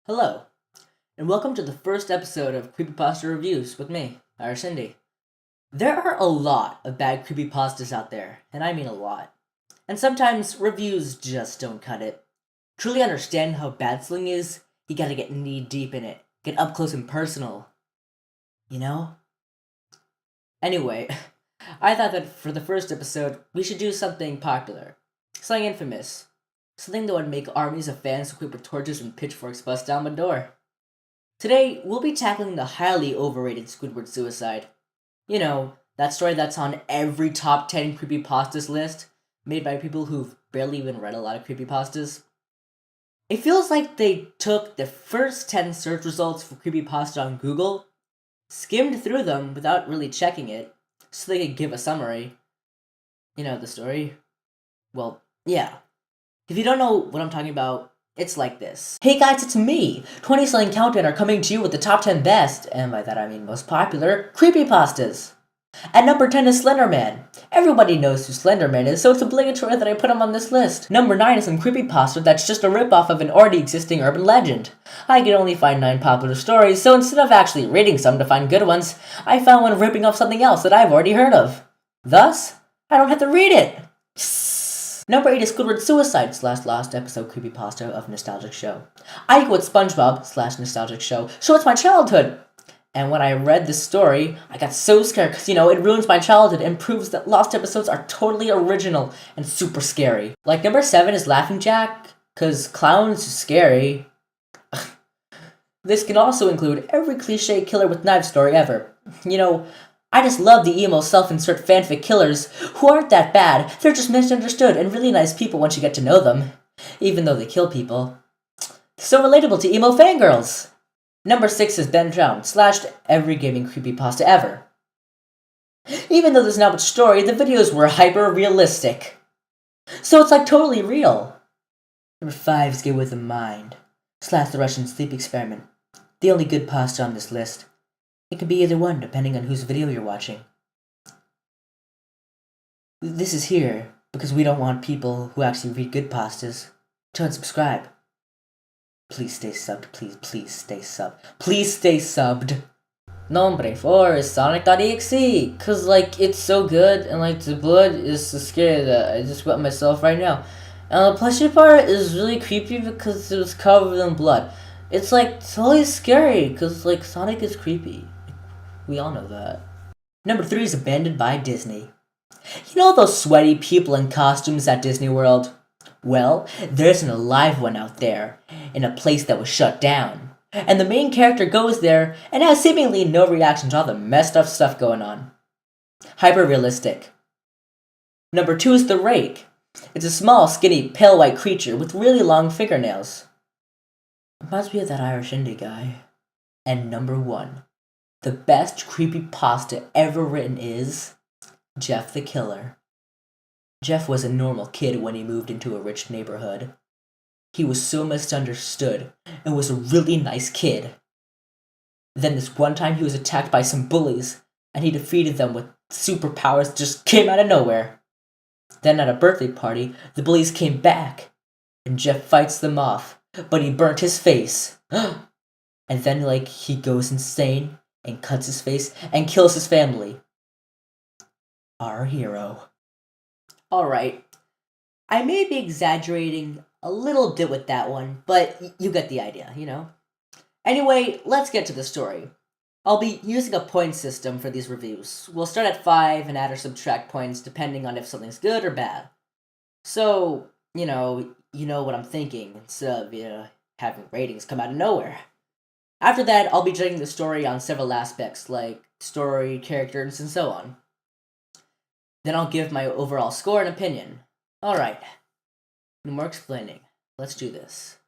Hello, and welcome to the first episode of Creepypasta Reviews with me, Cindy. There are a lot of bad creepypastas out there, and I mean a lot. And sometimes reviews just don't cut it. Truly understand how bad something is, you gotta get knee deep in it, get up close and personal. You know? Anyway, I thought that for the first episode, we should do something popular, something infamous, something that would make armies of fans equipped with torches and pitchforks bust down the door. Today, we'll be tackling the highly overrated Squidward suicide. You know, that story that's on every top 10 creepypastas list, made by people who've barely even read a lot of creepypastas. It feels like they took the first 10 search results for creepypasta on Google, skimmed through them without really checking it, so they could give a summary. You know the story? Well, yeah. If you don't know what I'm talking about, it's like this. Hey guys, it's me! 20 Slang Countdown are coming to you with the top 10 best, and by that I mean most popular, creepypastas. At number 10 is Slenderman. Everybody knows who Slenderman is, so it's obligatory that I put him on this list. Number 9 is some creepypasta that's just a ripoff of an already existing urban legend. I could only find 9 popular stories, so instead of actually reading some to find good ones, I found one ripping off something else that I've already heard of. Thus, I don't have to read it! Number 8 is Squidward's suicide / last episode creepypasta of Nostalgic Show. I go with SpongeBob / Nostalgic Show, so it's my childhood! And when I read this story, I got so scared because, it ruins my childhood and proves that lost episodes are totally original and super scary. Like number 7 is Laughing Jack, because clowns are scary. This can also include every cliche killer with knife story ever. I just love the emo self-insert fanfic killers who aren't that bad, they're just misunderstood and really nice people once you get to know them, even though they kill people. So relatable to emo fangirls! Number 6 is Ben Drowned / every gaming creepypasta ever. Even though there's not much story, the videos were hyper-realistic. So it's like totally real. Number 5 is Get With The Mind / the Russian sleep experiment. The only good pasta on this list. It can be either one depending on whose video you're watching. This is here because we don't want people who actually read good pastas to unsubscribe. Please stay subbed, please stay subbed. Please stay subbed! Number 4 is Sonic.exe, cause it's so good and the blood is so scary that I just wet myself right now. And the plushie part is really creepy because it was covered in blood. It's totally scary cause Sonic is creepy. We all know that. Number 3 is Abandoned by Disney. You know those sweaty people in costumes at Disney World? Well, there's an alive one out there, in a place that was shut down. And the main character goes there and has seemingly no reaction to all the messed up stuff going on. Hyper-realistic. Number 2 is The Rake. It's a small, skinny, pale white creature with really long fingernails. Reminds me of that Irish indie guy. And number 1. The best creepypasta ever written is Jeff the Killer. Jeff was a normal kid when he moved into a rich neighborhood. He was so misunderstood and was a really nice kid. Then this one time he was attacked by some bullies and he defeated them with superpowers that just came out of nowhere. Then at a birthday party, the bullies came back and Jeff fights them off, but he burnt his face. And then he goes insane and cuts his face and kills his family. Our hero. Alright, I may be exaggerating a little bit with that one, but you get the idea, Anyway, let's get to the story. I'll be using a point system for these reviews. We'll start at 5 and add or subtract points depending on if something's good or bad. So, you know what I'm thinking, instead of, having ratings come out of nowhere. After that, I'll be judging the story on several aspects, like story, characters, and so on. Then I'll give my overall score and opinion. Alright, no more explaining. Let's do this.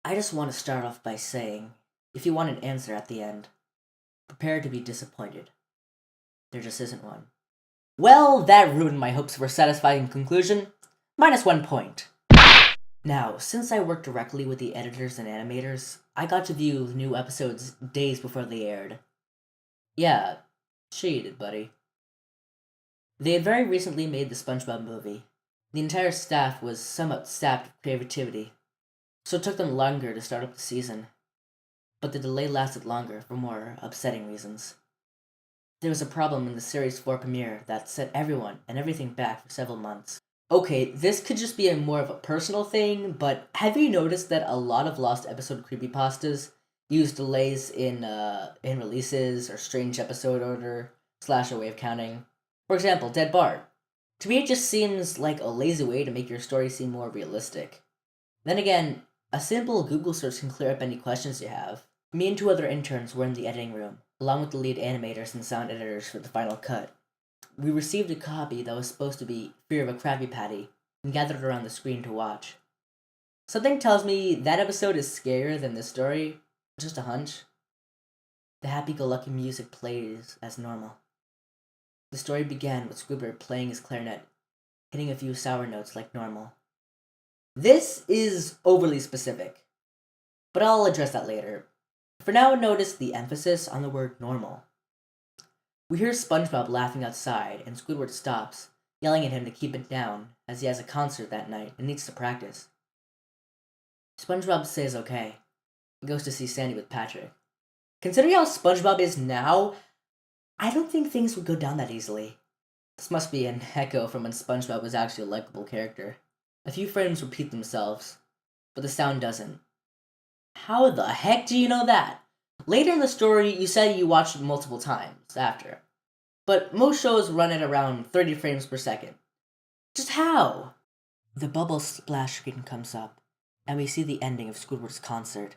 I just want to start off by saying, if you want an answer at the end, prepare to be disappointed. There just isn't one. Well, that ruined my hopes for a satisfying conclusion. -1 point. Now, since I work directly with the editors and animators, I got to view the new episodes days before they aired. Yeah, cheated, buddy. They had very recently made the SpongeBob movie. The entire staff was somewhat sapped of creativity. so it took them longer to start up the season. But the delay lasted longer for more upsetting reasons. There was a problem in the Series 4 premiere that set everyone and everything back for several months. Okay, this could just be more of a personal thing, but have you noticed that a lot of lost episode creepypastas use delays in releases or strange episode order / a way of counting? For example, Dead Bart. To me, it just seems like a lazy way to make your story seem more realistic. Then again, a simple Google search can clear up any questions you have. Me and 2 other interns were in the editing room, along with the lead animators and sound editors for the final cut. We received a copy that was supposed to be Fear of a Krabby Patty and gathered around the screen to watch. Something tells me that episode is scarier than this story, just a hunch. The happy-go-lucky music plays as normal. The story began with Squidward playing his clarinet, hitting a few sour notes like normal. This is overly specific, but I'll address that later. For now, notice the emphasis on the word normal. We hear SpongeBob laughing outside, and Squidward stops, yelling at him to keep it down, as he has a concert that night and needs to practice. SpongeBob says okay, and goes to see Sandy with Patrick. Considering how SpongeBob is now, I don't think things would go down that easily. This must be an echo from when SpongeBob was actually a likable character. A few frames repeat themselves, but the sound doesn't. How the heck do you know that? Later in the story, you said you watched it multiple times after. But most shows run at around 30 frames per second. Just how? The bubble splash screen comes up, and we see the ending of Squidward's concert.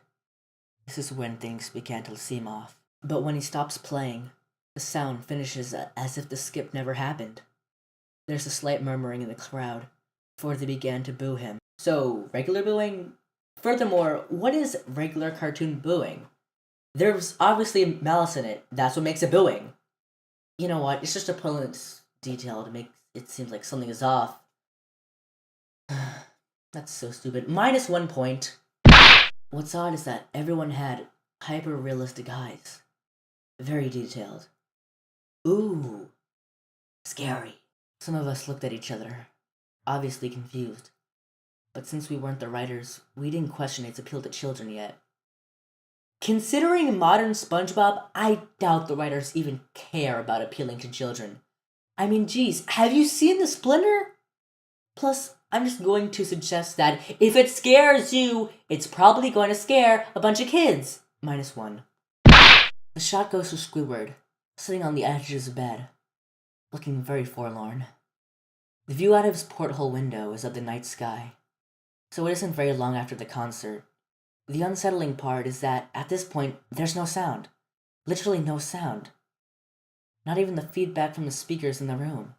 This is when things began to seem off. But when he stops playing, the sound finishes as if the skip never happened. There's a slight murmuring in the crowd before they began to boo him. So, regular booing? Furthermore, what is regular cartoon booing? There's obviously malice in it. That's what makes it booing. You know what? It's just a pointless detail to make it seem like something is off. That's so stupid. -1 point. What's odd is that everyone had hyper-realistic eyes. Very detailed. Ooh. Scary. Some of us looked at each other, obviously confused. But since we weren't the writers, we didn't question its appeal to children yet. Considering modern SpongeBob, I doubt the writers even care about appealing to children. I mean, geez, have you seen the Splinter? Plus, I'm just going to suggest that if it scares you, it's probably going to scare a bunch of kids. -1. The shot goes to Squidward, sitting on the edge of his bed, looking very forlorn. The view out of his porthole window is of the night sky, so it isn't very long after the concert. The unsettling part is that, at this point, there's no sound. Literally no sound. Not even the feedback from the speakers in the room.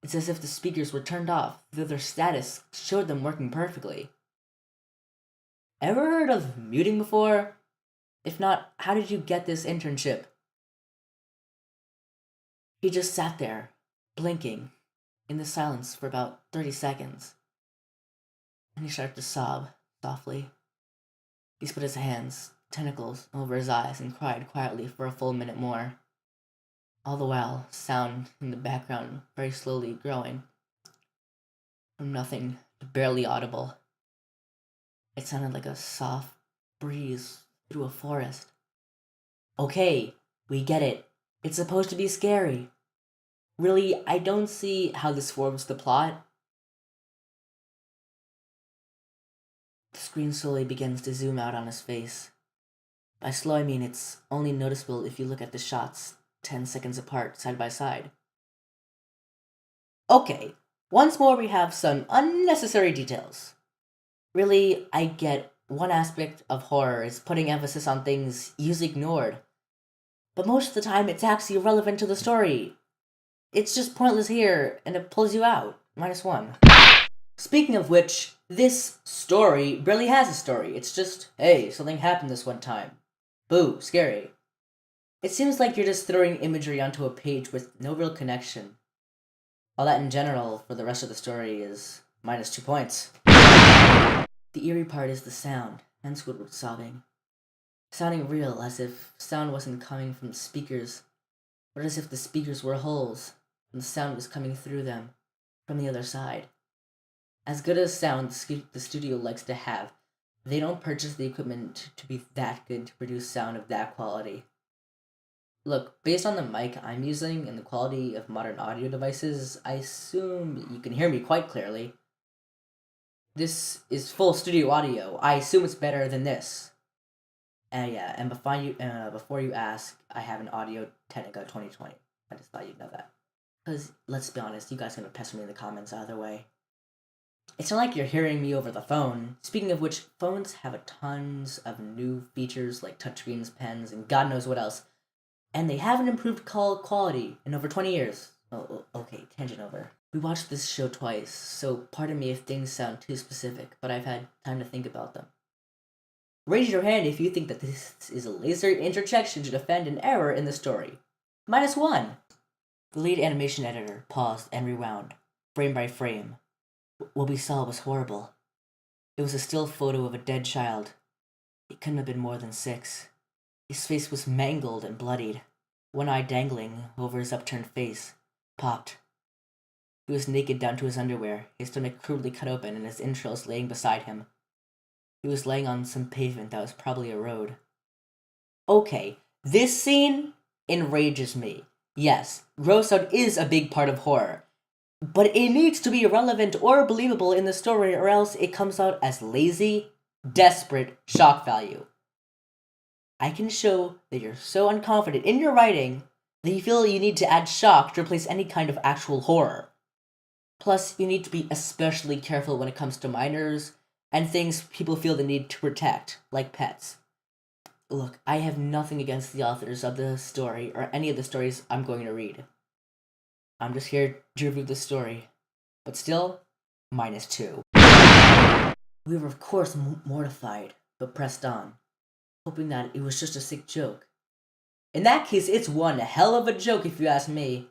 It's as if the speakers were turned off, though their status showed them working perfectly. Ever heard of muting before? If not, how did you get this internship? He just sat there, blinking, in the silence for about 30 seconds. And he started to sob, softly. He spread his hands, tentacles, over his eyes and cried quietly for a full minute more. All the while, sound in the background very slowly growing. From nothing to barely audible. It sounded like a soft breeze through a forest. Okay, we get it. It's supposed to be scary. Really, I don't see how this forms the plot. The screen slowly begins to zoom out on his face. By slow, I mean it's only noticeable if you look at the shots 10 seconds apart, side by side. Okay, once more we have some unnecessary details. Really, I get one aspect of horror is putting emphasis on things usually ignored. But most of the time it's actually irrelevant to the story. It's just pointless here, and it pulls you out. -1. Speaking of which, this story barely has a story. It's just, hey, something happened this one time. Boo, scary. It seems like you're just throwing imagery onto a page with no real connection. All that in general for the rest of the story is -2 points. The eerie part is the sound, and Squidward sobbing. Sounding real, as if sound wasn't coming from the speakers, but as if the speakers were holes, and the sound was coming through them, from the other side. As good as sound the studio likes to have, They don't purchase the equipment to be that good to produce sound of that quality. Look, based on the mic I'm using and the quality of modern audio devices, I assume you can hear me quite clearly. This is full studio audio. I assume it's better than this. And yeah, and before you ask, I have an Audio Technica 2020. I just thought you'd know that. Because, let's be honest, you guys are going to pester me in the comments either way. It's not like you're hearing me over the phone. Speaking of which, phones have a tons of new features like touchscreens, pens, and God knows what else. And they haven't improved call quality in over 20 years. Oh, okay, tangent over. We watched this show twice, so pardon me if things sound too specific, but I've had time to think about them. Raise your hand if you think that this is a laser interjection to defend an error in the story. -1. The lead animation editor paused and rewound, frame by frame. What we saw was horrible. It was a still photo of a dead child. It couldn't have been more than 6. His face was mangled and bloodied, one eye dangling over his upturned face, popped. He was naked down to his underwear, his stomach crudely cut open and his entrails laying beside him. He was laying on some pavement that was probably a road. Okay, this scene enrages me. Yes, gross out is a big part of horror, but it needs to be relevant or believable in the story, or else it comes out as lazy, desperate shock value. I can show that you're so unconfident in your writing that you feel you need to add shock to replace any kind of actual horror. Plus, you need to be especially careful when it comes to minors and things people feel the need to protect, like pets. Look, I have nothing against the authors of the story or any of the stories I'm going to read. I'm just here to review the story. But still, -2. We were of course mortified, but pressed on, hoping that it was just a sick joke. In that case, it's one hell of a joke if you ask me.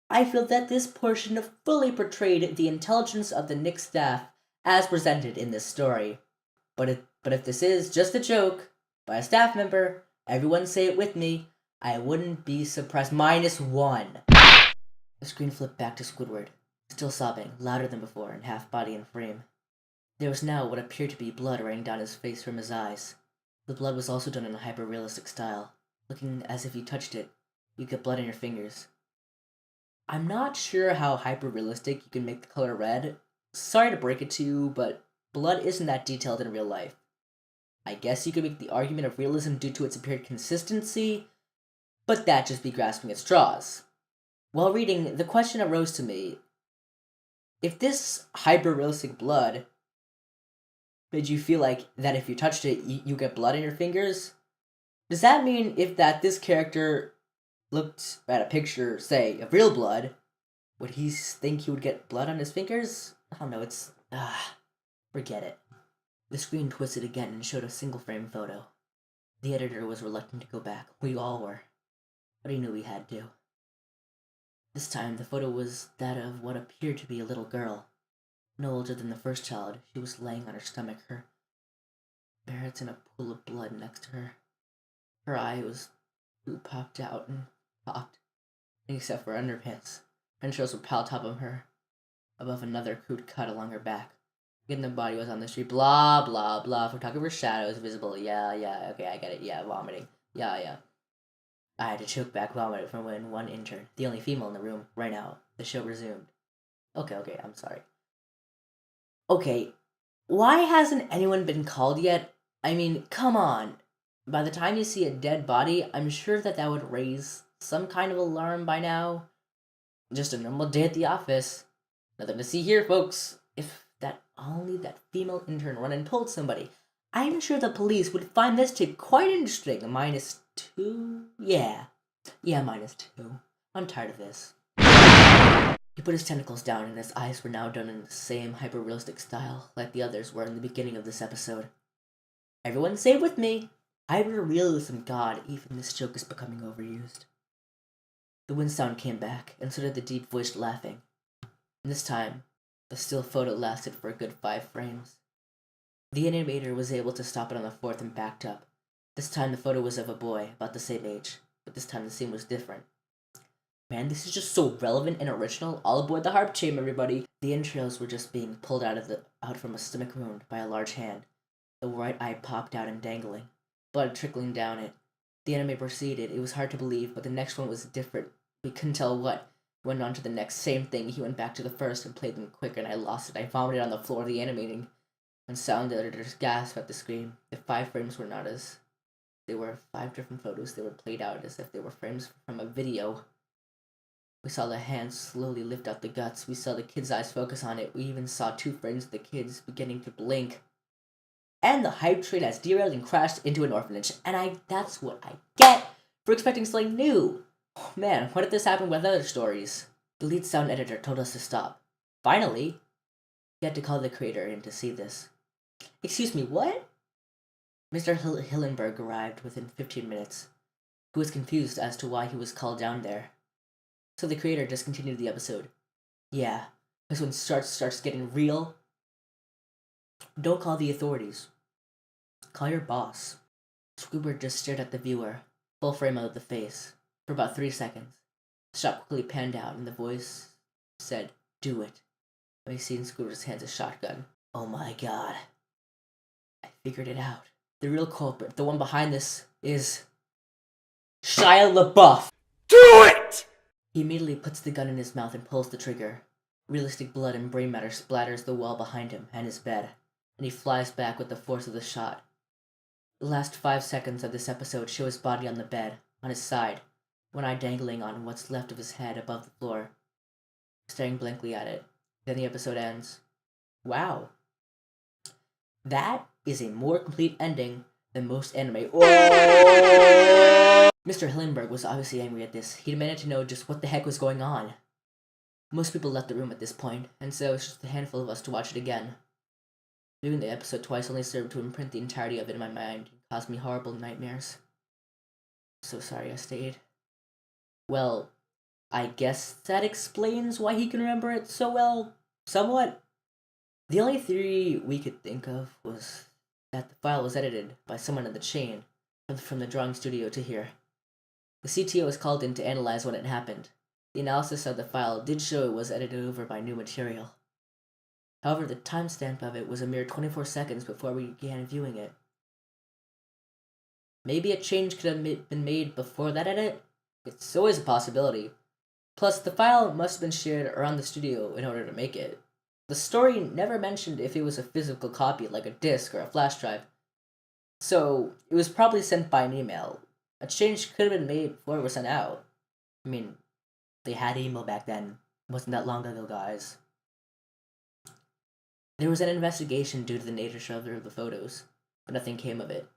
I feel that this portion fully portrayed the intelligence of the Nick staff as presented in this story. But if this is just a joke by a staff member, everyone say it with me, I wouldn't be surprised. -1. The screen flipped back to Squidward, still sobbing, louder than before, in half body and frame. There was now what appeared to be blood running down his face from his eyes. The blood was also done in a hyper-realistic style, looking as if you touched it, you'd get blood on your fingers. I'm not sure how hyper-realistic you can make the color red. Sorry to break it to you, but blood isn't that detailed in real life. I guess you could make the argument of realism due to its apparent consistency, but that'd just be grasping at straws. While reading, the question arose to me, if this hyper-realistic blood made you feel like that if you touched it, you get blood in your fingers, does that mean this character looked at a picture, say, of real blood, would he think he would get blood on his fingers? I don't know, forget it. The screen twisted again and showed a single-frame photo. The editor was reluctant to go back. We all were. But he knew he had to. This time, the photo was that of what appeared to be a little girl. No older than the first child, she was laying on her stomach, her parents in a pool of blood next to her. Her eye was popped out and popped, except for underpants. Her entrails were piled top of her, above another crude cut along her back. Again, the body was on the street. Blah, blah, blah. Photographer's shadow is visible. Yeah, okay, I get it. Yeah, vomiting. Yeah. I had to choke back vomit from when one intern, the only female in the room, ran out. The show resumed. Okay, I'm sorry. Okay, why hasn't anyone been called yet? I mean, come on. By the time you see a dead body, I'm sure that would raise some kind of alarm by now. Just a normal day at the office. Nothing to see here, folks. If only that female intern run and told somebody. I'm sure the police would find this tape quite interesting. -2? Yeah, -2. I'm tired of this. He put his tentacles down and his eyes were now done in the same hyper-realistic style like the others were in the beginning of this episode. Everyone say it with me. Hyper-realism, God, even this joke is becoming overused. The wind sound came back, and so did the deep-voiced laughing. And this time, the still photo lasted for a good 5 frames. The animator was able to stop it on the 4th and backed up. This time the photo was of a boy, about the same age, but this time the scene was different. Man, this is just so relevant and original. All aboard the harp chamber, everybody. The entrails were just being pulled out from a stomach wound by a large hand. The right eye popped out and dangling, blood trickling down it. The anime proceeded. It was hard to believe, but the next one was different. We couldn't tell what. Went on to the next. Same thing. He went back to the first and played them quicker, and I lost it. I vomited on the floor of the animating, and sound editors gasped at the scream. The 5 frames were not as... They were 5 different photos. They were played out as if they were frames from a video. We saw the hands slowly lift out the guts. We saw the kid's eyes focus on it. We even saw 2 frames of the kids beginning to blink. And the hype train has derailed and crashed into an orphanage. And that's what I get for expecting something new. Oh man, what if this happened with other stories? The lead sound editor told us to stop. Finally, he had to call the creator in to see this. Excuse me, what? Mr. Hillenberg arrived within 15 minutes. He was confused as to why he was called down there. So the creator discontinued the episode. Yeah, this one starts getting real. Don't call the authorities. Call your boss. Squidward just stared at the viewer, full frame of the face, for about 3 seconds. The shot quickly panned out, and the voice said, "Do it." We seen Squidward's hands a shotgun. Oh my god. I figured it out. The real culprit, the one behind this, is... Shia LaBeouf! Do it! He immediately puts the gun in his mouth and pulls the trigger. Realistic blood and brain matter splatters the wall behind him and his bed, and he flies back with the force of the shot. The last 5 seconds of this episode show his body on the bed, on his side, one eye dangling on what's left of his head above the floor, staring blankly at it. Then the episode ends. Wow. That is a more complete ending than most anime. Oh! Mr. Hillenberg was obviously angry at this. He demanded to know just what the heck was going on. Most people left the room at this point, and so it's just a handful of us to watch it again. Viewing the episode twice only served to imprint the entirety of it in my mind and caused me horrible nightmares. So sorry I stayed. Well, I guess that explains why he can remember it so well, somewhat. The only theory we could think of was that the file was edited by someone in the chain, from the drawing studio to here. The CTO was called in to analyze what had happened. The analysis of the file did show it was edited over by new material. However, the timestamp of it was a mere 24 seconds before we began viewing it. Maybe a change could have been made before that edit? It's always a possibility. Plus, the file must have been shared around the studio in order to make it. The story never mentioned if it was a physical copy, like a disc or a flash drive. So, it was probably sent by an email. A change could have been made before it was sent out. I mean, they had email back then. It wasn't that long ago, guys. There was an investigation due to the nature of the photos, but nothing came of it.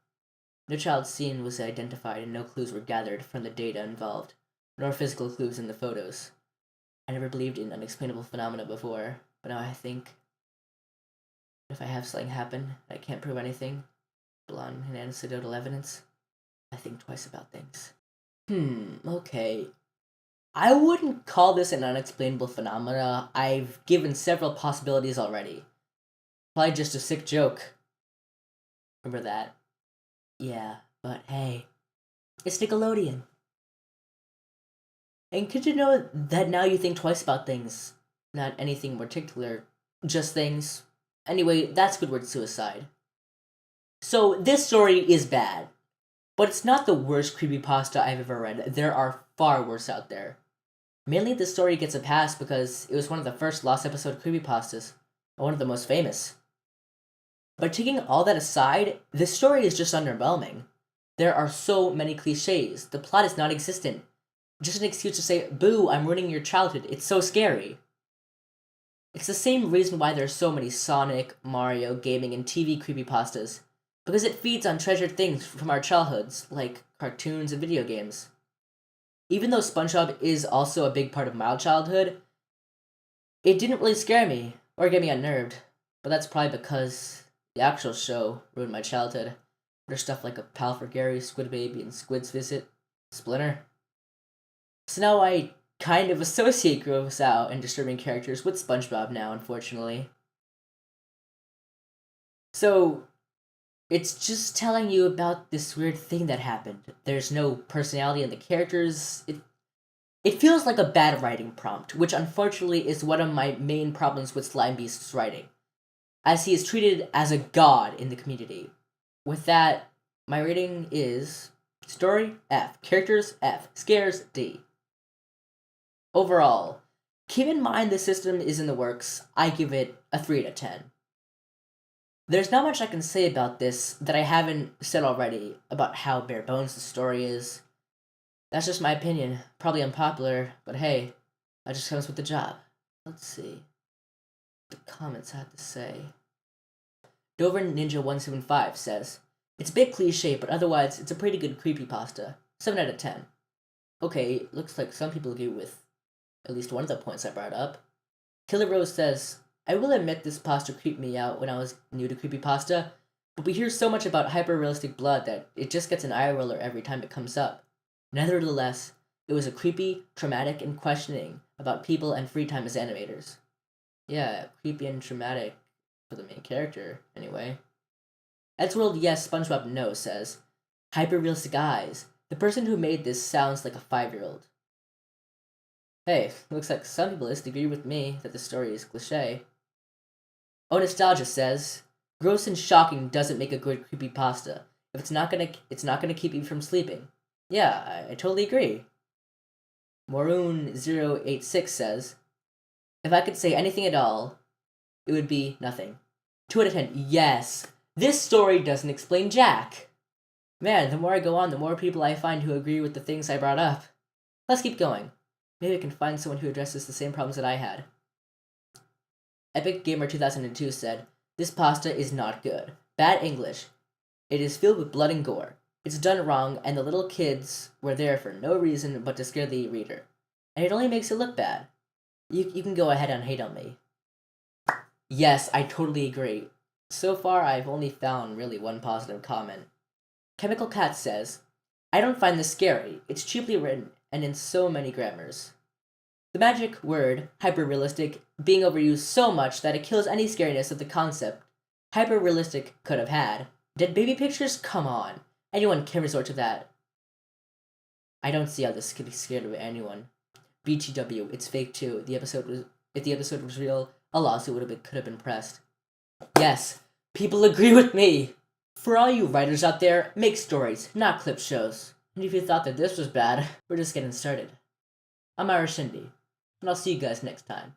No child seen was identified and no clues were gathered from the data involved, nor physical clues in the photos. I never believed in unexplainable phenomena before, but now I think if I have something happen and I can't prove anything, beyond an anecdotal evidence, I think twice about things. Okay. I wouldn't call this an unexplainable phenomena. I've given several possibilities already. Probably just a sick joke. Remember that? Yeah, but hey, it's Nickelodeon. And could you know that now you think twice about things? Not anything particular, just things. Anyway, that's Squidward's suicide. So, this story is bad. But it's not the worst creepypasta I've ever read. There are far worse out there. Mainly this story gets a pass because it was one of the first Lost episode creepypastas, and one of the most famous. But taking all that aside, this story is just underwhelming. There are so many cliches. The plot is non-existent. Just an excuse to say, boo, I'm ruining your childhood. It's so scary. It's the same reason why there's so many Sonic, Mario, gaming, and TV creepypastas. Because it feeds on treasured things from our childhoods, like cartoons and video games. Even though SpongeBob is also a big part of my childhood, it didn't really scare me, or get me unnerved. But that's probably because the actual show ruined my childhood. There's stuff like A Pal for Gary, Squid Baby, and Squid's Visit, Splinter. So now I kind of associate gross out and disturbing characters with SpongeBob now, unfortunately. So, it's just telling you about this weird thing that happened. There's no personality in the characters. It feels like a bad writing prompt, which unfortunately is one of my main problems with Slime Beast's writing. as he is treated as a god in the community. With that, my rating is story F, characters F, scares D. Overall, keep in mind the system is in the works. I give it a 3 out of 10. There's not much I can say about this that I haven't said already about how bare bones the story is. That's just my opinion. Probably unpopular, but hey, that just comes with the job. Let's see what the comments had to say. Dover Ninja 175 says, "It's a bit cliche, but otherwise it's a pretty good creepypasta. 7 out of 10. Okay, looks like some people agree with at least one of the points I brought up. Killer Rose says, "I will admit this pasta creeped me out when I was new to creepypasta, but we hear so much about hyper-realistic blood that it just gets an eye roller every time it comes up. Nevertheless, it was a creepy, traumatic, and questioning about people and free time as animators." Yeah, creepy and traumatic for the main character, anyway. Eddsworld Yes, SpongeBob No says, "Hyper-realistic eyes. The person who made this sounds like a 5-year-old. Hey, looks like some people disagree with me that the story is cliche. Oh Nostalgia says, "Gross and shocking doesn't make a good creepypasta. If it's not gonna keep you from sleeping." Yeah, I totally agree. Maroon086 says, "If I could say anything at all, it would be nothing. 2 out of 10. Yes, this story doesn't explain jack." Man, the more I go on, the more people I find who agree with the things I brought up. Let's keep going. Maybe I can find someone who addresses the same problems that I had. Epic Gamer 2002 said, "This pasta is not good. Bad English. It is filled with blood and gore. It's done wrong, and the little kids were there for no reason but to scare the reader. And it only makes it look bad. You can go ahead and hate on me." Yes, I totally agree. So far, I've only found really one positive comment. Chemical Cat says, "I don't find this scary. It's cheaply written, and in so many grammars. The magic word, hyper-realistic, being overused so much that it kills any scariness of the concept hyper-realistic could have had. Dead baby pictures? Come on. Anyone can resort to that. I don't see how this could be scared of anyone. BTW, it's fake too. If the episode was real, a lawsuit could have been pressed." Yes, people agree with me. For all you writers out there, make stories, not clip shows. And if you thought that this was bad, we're just getting started. I'm Irish Indy, and I'll see you guys next time.